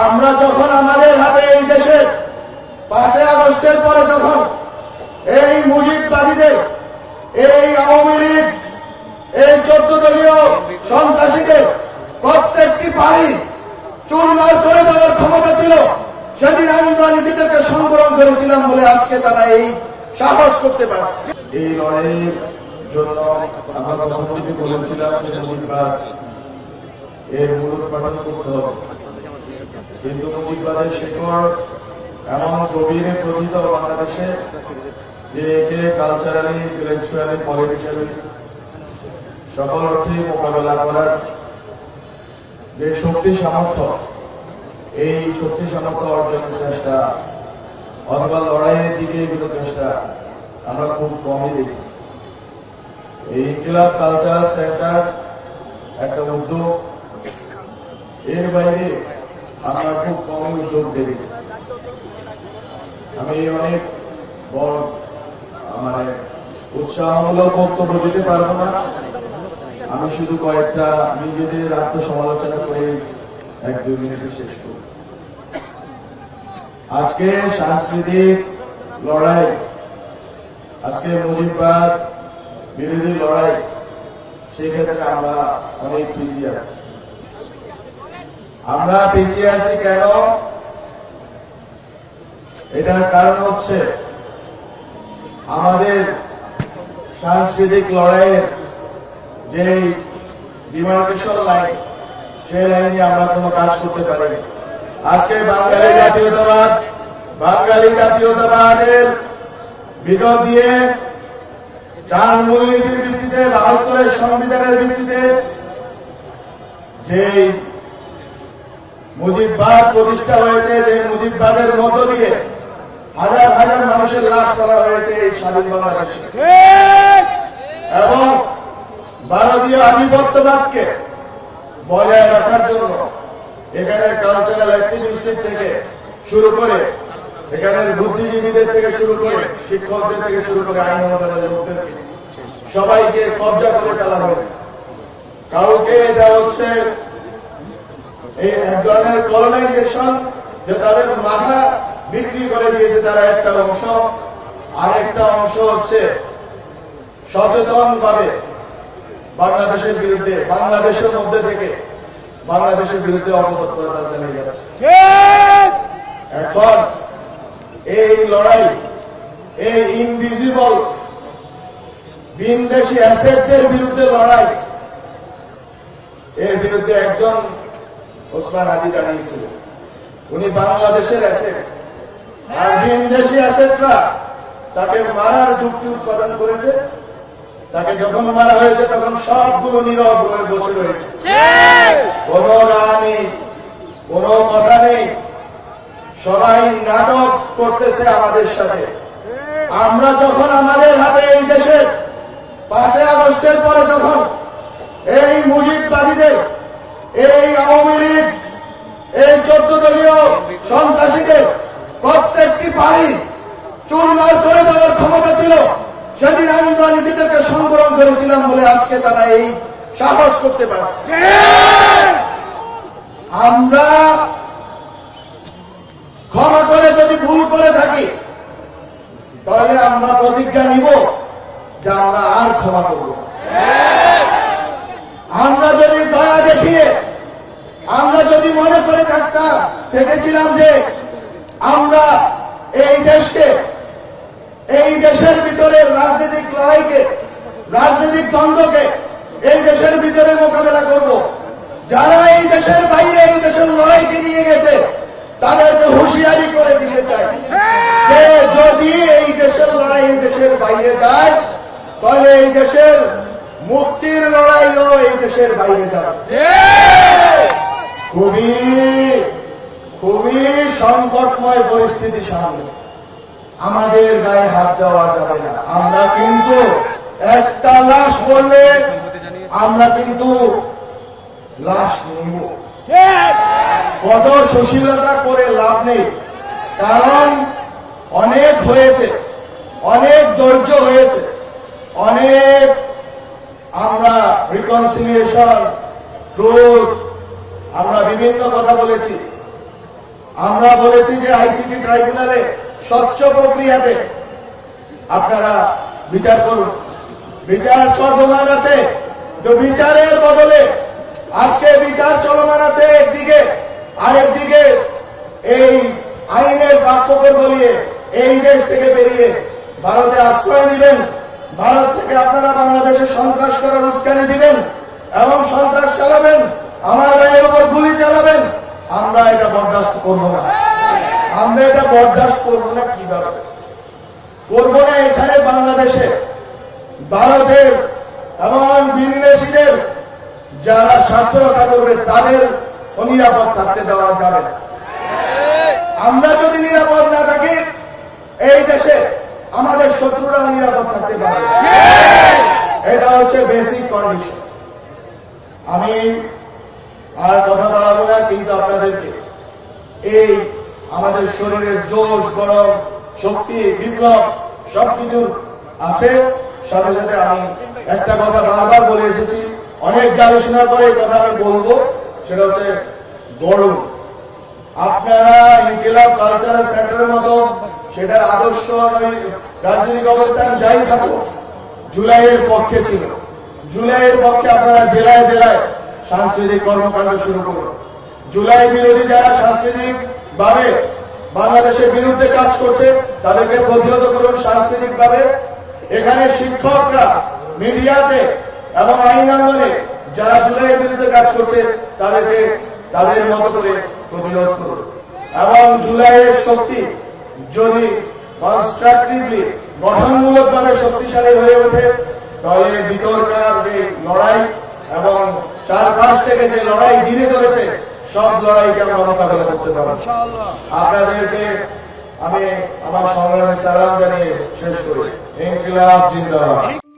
আমরা যখন আমাদের হাতে এই দেশের 5 আগস্টের পরে যখন এই মুজিববাদীদের, এই আওয়ামী লীগ, এই 14 দলীয় সন্ত্রাসীদের প্রত্যেকটি বাড়ি চুরমার করে দেওয়ার ক্ষমতা ছিল, সেদিন আমরা নিজেদেরকে সংবরণ করেছিলাম বলে আজকে তারা এই সাহস করতে পারছে। এই লড়াইয়ের জন্য আমরা প্রথমে বলেছিলাম যে মুজিববাদ এর মূলোৎপাটন করতে হবে, কিন্তু মুজিববাদের শিকড় এমন গভীরে প্রথিত বাংলাদেশে যে একে কালচারালি, ইন্টেলেকচুয়ালি, পলিটিক্যালি সকল অর্থে মোকাবেলা করার যে শক্তি সামর্থ্য, এই শক্তি সামর্থ্য অর্জনের চেষ্টা অথবা লড়াইয়ের দিকে এগুলোর চেষ্টা আমরা খুব কমই দেখেছি। এই ইনকিলাব কালচারাল সেন্টার একটা উদ্যোগ, এর বাইরে আমরা খুব কমই উদ্যোগ দেখেছি। আমি অনেক বড় উৎসাহমূলক বক্তব্য দিতে পারবো না, আমি শুধু কয়েকটা নিজেদের আত্মসমালোচনা করে 1-2 মিনিটে শেষ করব। আজকে সাংস্কৃতিক লড়াই, আজকে মুজিববাদ বিরোধী লড়াই, সেক্ষেত্রে আমরা অনেক পিছিয়ে আছি। আমরা পিছিয়ে আছি কেন? এটার কারণ হচ্ছে আমাদের সাংস্কৃতিক লড়াইয়ের যে ডিমার্কেশন লাইন, সেই লাইনে আমরা কোনো কাজ করতে পারিনি। আজকে বাঙালি জাতীয়তাবাদের ভিতর দিয়ে 4 মূলনীতির ভিত্তিতে, 72-এর সংবিধানের ভিত্তিতে যে মুজিববাদ প্রতিষ্ঠা হয়েছে, যে মুজিববাদের মধ্য দিয়ে হাজার হাজার মানুষের লাশ করা হয়েছে এই স্বাধীন বাংলাদেশে, এবং ভারতীয় আধিপত্যবাদকে বজায় রাখার জন্য এখানের কালচারাল অ্যাক্টিভিস্টদের থেকে শুরু করে, এখানের বুদ্ধিজীবীদের থেকে শুরু করে, শিক্ষকদের থেকে শুরু করে, আইন অনুদানের লোকদেরকে সবাইকে কবজা করে ফেলা হয়েছে। কাউকে এটা হচ্ছে এই এক ধরনের কলোনাইজেশন, যে তাদের মাথা বিক্রি করে দিয়েছে তারা একটা অংশ, আরেকটা অংশ হচ্ছে সচেতন ভাবে বাংলাদেশের বিরুদ্ধে, বাংলাদেশের মধ্যে থেকে বাংলাদেশের বিরুদ্ধে অপতৎপরতা চালিয়ে যাচ্ছে। এখন এই লড়াই, এই ইনভিজিবল বিনদেশী অ্যাসেটদের বিরুদ্ধে লড়াই, এর বিরুদ্ধে একজন ওসমান হাদি দাঁড়িয়েছিল। উনি বাংলাদেশের অ্যাসেট, আর বিনদেশী অ্যাসেটরা তাকে মারার যুক্তি উৎপাদন করেছে। তাকে যখন মারা হয়েছে তখন সবগুলো নীরব হয়ে বসে রয়েছে, কোন রায় নেই, কোন কথা নেই, সবাই নাটক করতেছে আমাদের সাথে। আমরা যখন আমাদের হাতে এই দেশের 5 আগস্টের পরে যখন এই মুজিববাদীদের, এই আওয়ামী লীগ, এই 14 দলীয় সন্ত্রাসীদের প্রত্যেকটি বাড়ি চুরমার করে দেওয়ার ক্ষমতা ছিল, সেদিন আমরা নিজেদেরকে সংবরণ করেছিলাম বলে আজকে তারা এই সাহস করতে পারছে। আমরা ক্ষমা করে যদি ভুল করে থাকি, তাহলে আমরা প্রতিজ্ঞা নিব যে আমরা আর ক্ষমা করব। আমরা যদি দয়া দেখিয়ে, আমরা যদি মনে করে থেকেছিলাম যে আমরা এই দেশকে, এই দেশের ভিতরে রাজনৈতিক লড়াইকে, রাজনৈতিক দ্বন্দ্বকে এই দেশের ভিতরে মোকাবেলা করব, যারা এই দেশের বাইরে এই দেশের লড়াইকে নিয়ে গেছে তাদেরকে হুঁশিয়ারি করে দিতে চাই যে যদি এই দেশের লড়াই এই দেশের বাইরে যায়, তাহলে এই দেশের মুক্তির লড়াইও এই দেশের বাইরে যাবে। খুবই সংকটময় পরিস্থিতি সামনে, আমাদের গায়ে হাত দেওয়া যাবে না। আমরা কিন্তু একটা লাশ পড়লে আমরা কিন্তু লাশ নিব, কত সুশীলতা করে লাভ নেই, কারণ অনেক হয়েছে, অনেক ধৈর্য হয়েছে, অনেক আমরা রিকনসিলিয়েশন, ট্রুথ, আমরা বিভিন্ন কথা বলেছি, আমরা বলেছি যে আইসিটি ট্রাইব্যুনালে স্বচ্ছ প্রক্রিয়াতে আপনারা বিচার করুন। বিচার চলমান আছে, তো বিচারের বদলে আজকে বিচার চলমান আছে একদিকে, আরেকদিকে এই আইনের বাক্যকে বলিয়ে এই দেশ থেকে বেরিয়ে ভারতে আশ্রয় দিবেন, ভারত থেকে আপনারা বাংলাদেশে সন্ত্রাস করার উস্কানি দিবেন এবং সন্ত্রাস চালাবেন, আমার ভাইয়ের উপর গুলি চালাবেন। আমরা এটা বরদাস্ত করবো না, আমরা এটা বরদাস্ত করবো না। কিভাবে করবো না? এখানে বাংলাদেশে ভারতের এবং বিদেশিদের যারা স্বার্থ রক্ষা করবে তাদের অনিরাপদ থাকতে দেওয়া যাবে না। আমরা যদি নিরাপদ না থাকি এই দেশে আমাদের শত্রুরা নিরাপদ থাকতে পারবে। এটা হচ্ছে বেসিক কন্ডিশন। আমি আর কথা বলাবো না, কিন্তু আপনাদেরকে এই আমাদের শরীরের জোশ, গরম, শক্তি, বিপ্লব সবকিছুর আছে। সাথে সাথে আমি একটা কথা বারবার বলে এসেছি, অনেক আলোচনা করে এই কথা আমি বলবো, সেটা হচ্ছে গরম। আপনারা ইনকিলাব কালচারাল সেন্টারের মতো সেটার আদর্শ রাজনৈতিক অবস্থান যাই থাকুক, জুলাইয়ের পক্ষে ছিল। জুলাইয়ের পক্ষে আপনারা জেলায় জেলায় সাংস্কৃতিক কর্মকাণ্ড শুরু করুন। জুলাই বিরোধী যারা সাংস্কৃতিক ভাবে বাংলাদেশের বিরুদ্ধে কাজ করছে তাদেরকে প্রতিহত করুন সাংস্কৃতিক ভাবে। এখানে শিক্ষকরা মিডিয়াতে এবং আইন আন্দোলনে যারা জুলাইয়ের বিরুদ্ধে কাজ করছে তাদেরকে তাদের মতো করে প্রতিরোধ করুন। এবং জুলাইয়ের শক্তি যদি কনস্ট্রাকটিভলি গঠনমূলক ভাবে শক্তিশালী হয়ে ওঠে, তাহলে ভিতরকার যে লড়াই এবং চারপাশ থেকে যে লড়াই ঘিরে ধরেছে সব লড়াইকে আমরা মোকাবেলা করতে পারবো। আপনাদেরকে আমি আমার সংগ্রামে সালাম জানিয়ে শেষ করি। ইনকিলাব জিন্দাবাদ।